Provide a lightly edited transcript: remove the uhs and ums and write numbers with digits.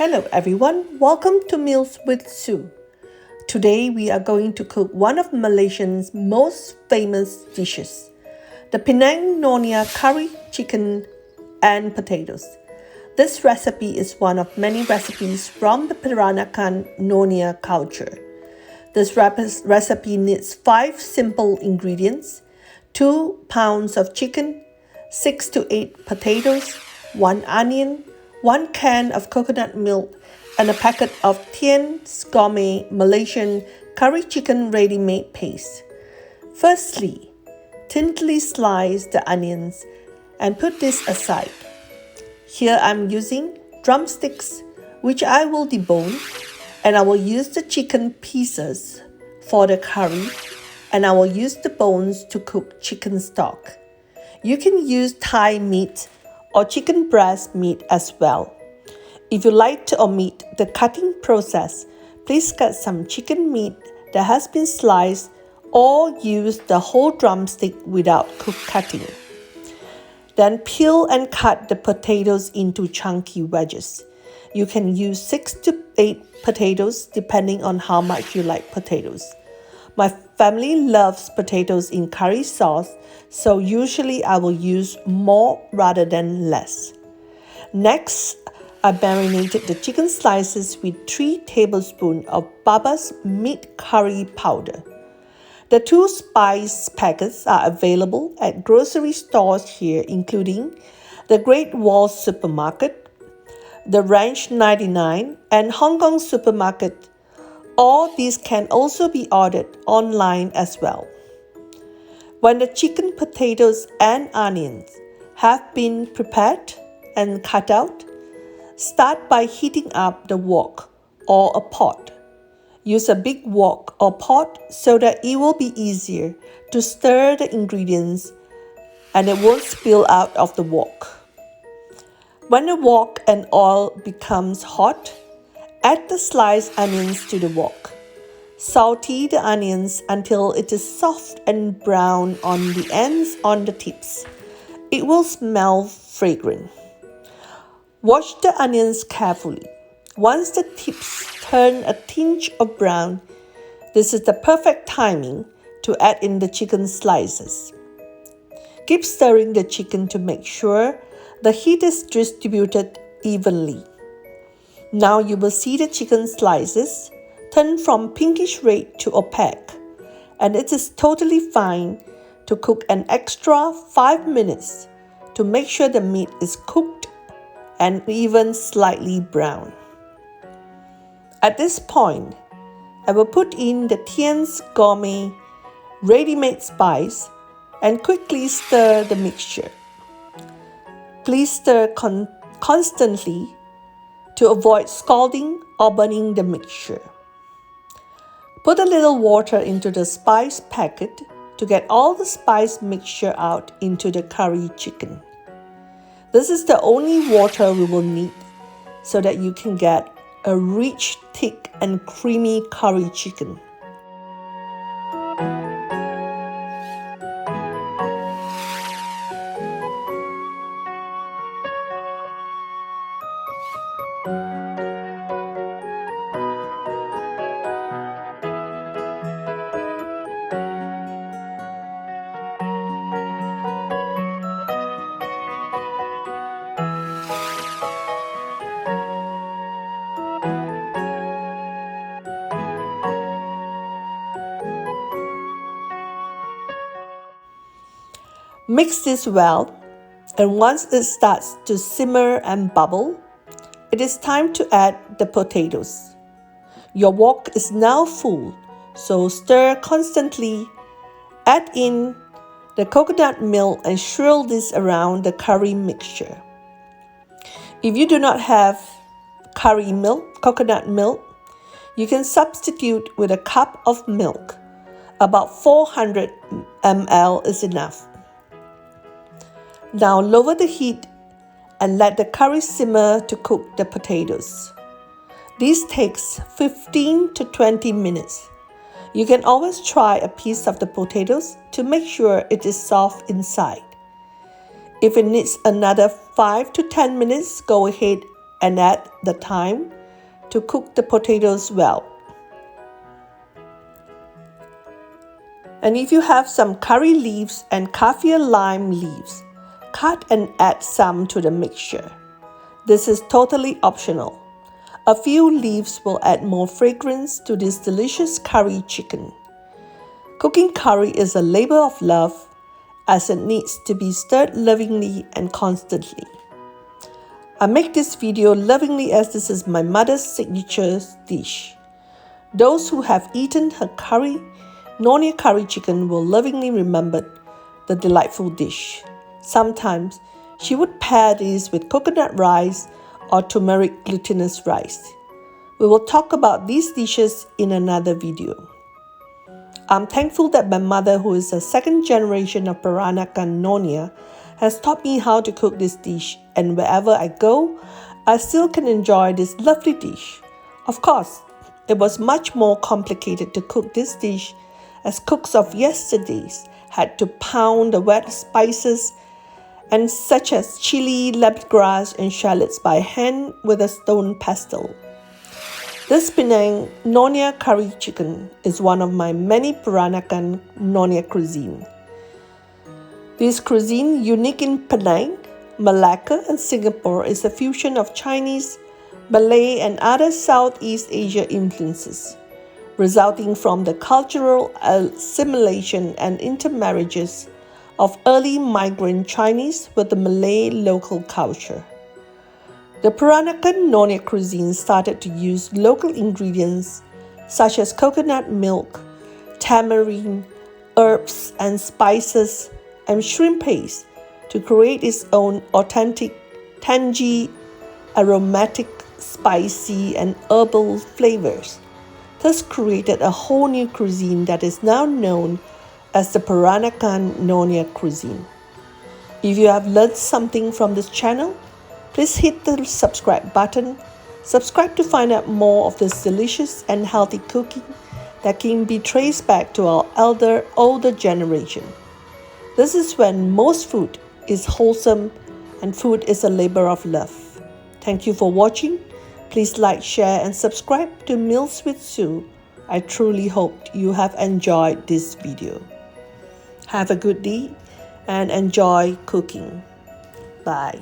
Hello everyone, welcome to Meals with Sue. Today we are going to cook one of Malaysia's most famous dishes, the Penang Nyonya curry chicken and potatoes. This recipe is one of many recipes from the Peranakan Nyonya culture. This recipe needs 5 simple ingredients: 2 pounds of chicken, 6 to 8 potatoes, 1 onion, 1 can of coconut milk, and a packet of Tean's Gourmet Malaysian curry chicken ready-made paste. Firstly, thinly slice the onions and put this aside. Here I'm using drumsticks, which I will debone, and I will use the chicken pieces for the curry, and I will use the bones to cook chicken stock. You can use thigh meat or chicken breast meat as well. If you like to omit the cutting process, please cut some chicken meat that has been sliced or use the whole drumstick without cutting. Then peel and cut the potatoes into chunky wedges. You can use 6 to 8 potatoes depending on how much you like potatoes. My family loves potatoes in curry sauce, so usually I will use more rather than less. Next, I marinated the chicken slices with 3 tablespoons of Baba's meat curry powder. The 2 spice packets are available at grocery stores here, including the Great Wall Supermarket, the Ranch 99, and Hong Kong Supermarket. All these can also be ordered online as well. When the chicken, potatoes, and onions have been prepared and cut out, start by heating up the wok or a pot. Use a big wok or pot so that it will be easier to stir the ingredients and it won't spill out of the wok. When the wok and oil becomes hot, add the sliced onions to the wok. Saute the onions until it is soft and brown on the ends on the tips. It will smell fragrant. Wash the onions carefully. Once the tips turn a tinge of brown, this is the perfect timing to add in the chicken slices. Keep stirring the chicken to make sure the heat is distributed evenly. Now you will see the chicken slices turn from pinkish red to opaque, and it is totally fine to cook an extra 5 minutes to make sure the meat is cooked and even slightly brown. At this point, I will put in the Tean's Gourmet ready-made spice and quickly stir the mixture. Please stir constantly to avoid scalding or burning the mixture. Put a little water into the spice packet to get all the spice mixture out into the curry chicken. This is the only water we will need so that you can get a rich, thick, and creamy curry chicken. Mix this well, and once it starts to simmer and bubble, it is time to add the potatoes. Your wok is now full, so stir constantly. Add in the coconut milk and swirl this around the curry mixture. If you do not have coconut milk, you can substitute with a cup of milk. About 400 ml is enough. Now lower the heat and let the curry simmer to cook the potatoes. This takes 15 to 20 minutes. You can always try a piece of the potatoes to make sure it is soft inside. If it needs another 5 to 10 minutes, go ahead and add the thyme to cook the potatoes well. And if you have some curry leaves and kaffir lime leaves, cut and add some to the mixture. This is totally optional. A few leaves will add more fragrance to this delicious curry chicken. Cooking curry is a labor of love as it needs to be stirred lovingly and constantly. I make this video lovingly as this is my mother's signature dish. Those who have eaten her Nyonya curry chicken will lovingly remember the delightful dish. Sometimes she would pair these with coconut rice or turmeric glutinous rice. We will talk about these dishes in another video. I'm thankful that my mother, who is a second generation of Peranakan Nyonya, has taught me how to cook this dish, and wherever I go, I still can enjoy this lovely dish. Of course, it was much more complicated to cook this dish as cooks of yesterdays had to pound the wet spices and such as chili, lemongrass, and shallots by hand with a stone pestle. This Penang Nyonya curry chicken is one of my many Peranakan Nyonya cuisine. This cuisine, unique in Penang, Malacca, and Singapore, is a fusion of Chinese, Malay, and other Southeast Asia influences, resulting from the cultural assimilation and intermarriages of early migrant Chinese with the Malay local culture. The Peranakan Nyonya cuisine started to use local ingredients such as coconut milk, tamarind, herbs and spices, and shrimp paste to create its own authentic, tangy, aromatic, spicy, and herbal flavors, thus created a whole new cuisine that is now known as the Peranakan Nyonya cuisine. If you have learned something from this channel, please hit the subscribe button. Subscribe to find out more of this delicious and healthy cooking that can be traced back to our older generation. This is when most food is wholesome and food is a labor of love. Thank you for watching. Please like, share, and subscribe to Meals with Sue. I truly hope you have enjoyed this video. Have a good day and enjoy cooking. Bye.